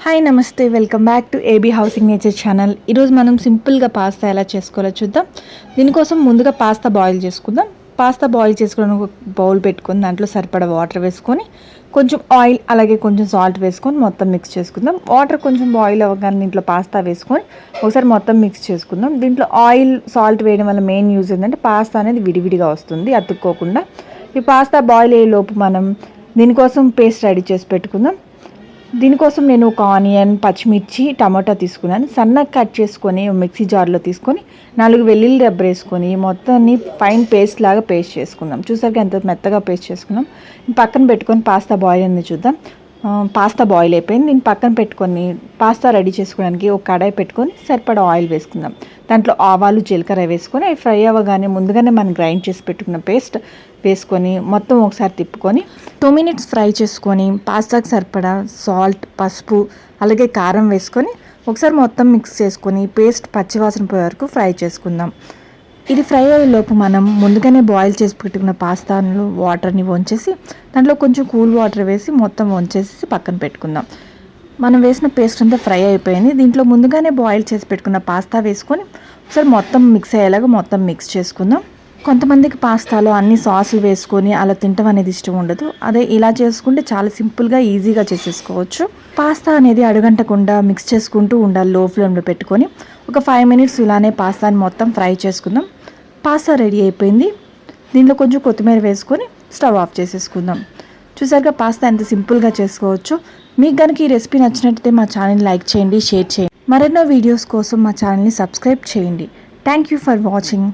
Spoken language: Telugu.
హాయ్ నమస్తే, welcome back to AB housing nature channel. ఈరోజు మనం సింపుల్గా పాస్తా ఎలా చేసుకోవాలో చూద్దాం. దీనికోసం ముందుగా పాస్తా బాయిల్ చేసుకుందాం. పాస్తా బాయిల్ చేసుకోవడానికి ఒక బౌల్ పెట్టుకొని దాంట్లో సరిపడా వాటర్ వేసుకొని కొంచెం ఆయిల్ అలాగే కొంచెం సాల్ట్ వేసుకొని మొత్తం మిక్స్ చేసుకుందాం. వాటర్ కొంచెం బాయిల్ అవ్వగానే దీంట్లో పాస్తా వేసుకొని ఒకసారి మొత్తం మిక్స్ చేసుకుందాం. దీంట్లో ఆయిల్ సాల్ట్ వేయడం వల్ల మెయిన్ యూజ్ ఏంటంటే పాస్తా అనేది విడివిడిగా వస్తుంది, అతుక్కోకుండా. ఈ పాస్తా బాయిల్ అయ్యే లోపు మనం దీనికోసం పేస్ట్ రెడీ చేసి పెట్టుకుందాం. దీనికోసం నేను ఒక ఆనియన్, పచ్చిమిర్చి, టమాటా తీసుకున్నాను. సన్నగా కట్ చేసుకొని మిక్సీ జార్లో తీసుకొని 4 వెల్లుల్లి రెబ్బలు వేసుకొని మొత్తాన్ని ఫైన్ పేస్ట్ లాగా పేస్ట్ చేసుకుందాం. చూసాక ఎంత మెత్తగా పేస్ట్ చేసుకున్నాం. పక్కన పెట్టుకొని పాస్తా బాయిల్ అయింది చూద్దాం. పాస్తా బాయిల్ అయిపోయింది. దీన్ని పక్కన పెట్టుకొని పాస్తా రెడీ చేసుకోవడానికి ఒక కడాయి పెట్టుకొని సరిపడా ఆయిల్ వేసుకుందాం. దాంట్లో ఆవాలు, జీలకర్ర వేసుకొని అవి ఫ్రై అవ్వగానే ముందుగానే మనం గ్రైండ్ చేసి పెట్టుకున్న పేస్ట్ వేసుకొని మొత్తం ఒకసారి తిప్పుకొని 2 మినిట్స్ ఫ్రై చేసుకొని పాస్తాకి సరిపడా సాల్ట్, పసుపు అలాగే కారం వేసుకొని ఒకసారి మొత్తం మిక్స్ చేసుకొని పేస్ట్ పచ్చివాసన పోయే వరకు ఫ్రై చేసుకుందాం. ఇది ఫ్రై అయ్యే లోపు మనం ముందుగానే బాయిల్ చేసి పెట్టుకున్న పాస్తాను వాటర్ని వంచేసి దాంట్లో కొంచెం కూల్ వాటర్ వేసి మొత్తం వంచేసి పక్కన పెట్టుకుందాం. మనం వేసిన పేస్ట్ అంతా ఫ్రై అయిపోయింది. దీంట్లో ముందుగానే బాయిల్ చేసి పెట్టుకున్న పాస్తా వేసుకొని ఒకసారి మొత్తం మిక్స్ అయ్యేలాగా మొత్తం మిక్స్ చేసుకుందాం. కొంతమందికి పాస్తాలో అన్ని సాసులు వేసుకొని అలా తినటం అనేది ఇష్టం ఉండదు. అదే ఇలా చేసుకుంటే చాలా సింపుల్గా ఈజీగా చేసేసుకోవచ్చు. పాస్తా అనేది అడుగంటకుండా మిక్స్ చేసుకుంటూ ఉండాలి లో ఫ్లేమ్లో పెట్టుకొని. ఒక 5 మినిట్స్ ఇలానే పాస్తాని మొత్తం ఫ్రై చేసుకుందాం. పాస్తా రెడీ అయిపోయింది. దీంట్లో కొంచెం కొత్తిమీర వేసుకొని స్టవ్ ఆఫ్ చేసేసుకుందాం. చూసారుగా పాస్తా ఎంత సింపుల్గా చేసుకోవచ్చు. మీకు కనుక ఈ రెసిపీ నచ్చినట్లయితే మా ఛానల్ లైక్ చేయండి, షేర్ చేయండి. మరెన్నో వీడియోస్ కోసం మా ఛానల్ని సబ్స్క్రైబ్ చేయండి. Thank you for watching.